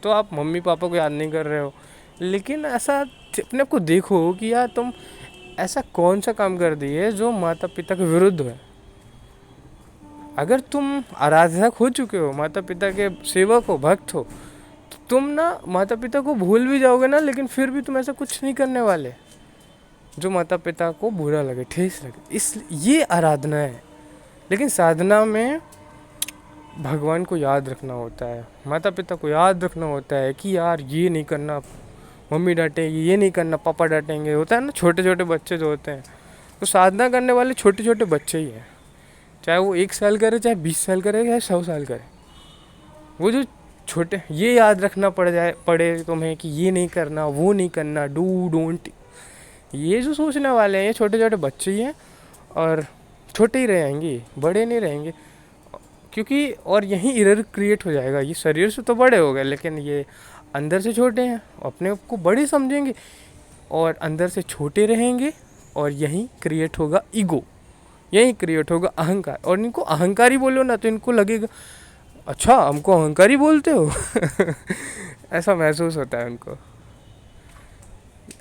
तो आप मम्मी पापा को याद नहीं कर रहे हो, लेकिन ऐसा अपने को देखो कि यार तुम ऐसा कौन सा काम कर दिए जो माता पिता के विरुद्ध है। अगर तुम आराधक हो चुके हो, माता पिता के सेवक हो, भक्त हो, तो तुम ना माता पिता को भूल भी जाओगे ना, लेकिन फिर भी तुम ऐसा कुछ नहीं करने वाले जो माता पिता को बुरा लगे, ठेस लगे। ये आराधना है। लेकिन साधना में भगवान को याद रखना होता है, माता पिता को याद रखना होता है कि यार ये नहीं करना, मम्मी डांटेगी, ये नहीं करना, पापा डांटेंगे। होता है ना, छोटे छोटे बच्चे जो होते हैं, तो साधना करने वाले छोटे छोटे बच्चे ही हैं, चाहे वो 1 साल करे, चाहे 20 साल करे, चाहे 100 साल करे। वो जो छोटे, ये याद रखना पड़े तुम्हें कि ये नहीं करना, वो नहीं करना, डू डोंट, ये जो सोचने वाले हैं, ये छोटे छोटे बच्चे ही हैं, और छोटे ही रहेंगे, बड़े नहीं रहेंगे। क्योंकि और यही एरर क्रिएट हो जाएगा। ये शरीर से तो बड़े हो गए, लेकिन ये अंदर से छोटे हैं, अपने को बड़े समझेंगे और अंदर से छोटे रहेंगे, और यही क्रिएट होगा ईगो, यही क्रिएट होगा अहंकार। और इनको अहंकारी बोलो ना तो इनको लगेगा अच्छा हमको अहंकारी बोलते हो ऐसा महसूस होता है उनको।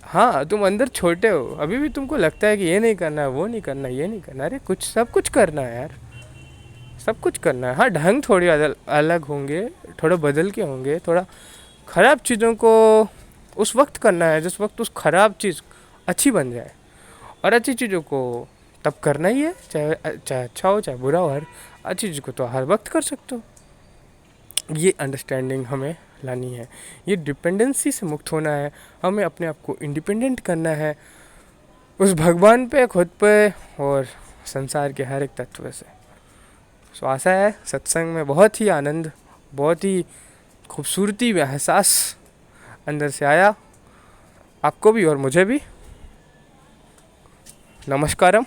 हाँ, तुम अंदर छोटे हो, अभी भी तुमको लगता है कि ये नहीं करना, वो नहीं करना, ये नहीं करना। अरे कुछ, सब कुछ करना है यार, सब कुछ करना है। हाँ, ढंग थोड़ी अलग होंगे, थोड़ा बदल के होंगे, थोड़ा ख़राब चीज़ों को उस वक्त करना है जिस वक्त उस ख़राब चीज़ अच्छी बन जाए, और अच्छी चीज़ों को तब करना ही है, चाहे चाहे अच्छा हो चाहे बुरा हो। हर अच्छी चीज़ को तो हर वक्त कर सकते हो। ये अंडरस्टैंडिंग हमें लानी है, ये डिपेंडेंसी से मुक्त होना है, हमें अपने आप को इंडिपेंडेंट करना है उस भगवान पे, खुद पे, और संसार के हर एक तत्व से। सो आशा है सत्संग में बहुत ही आनंद, बहुत ही खूबसूरती व एहसास अंदर से आया, आपको भी और मुझे भी। नमस्कारम।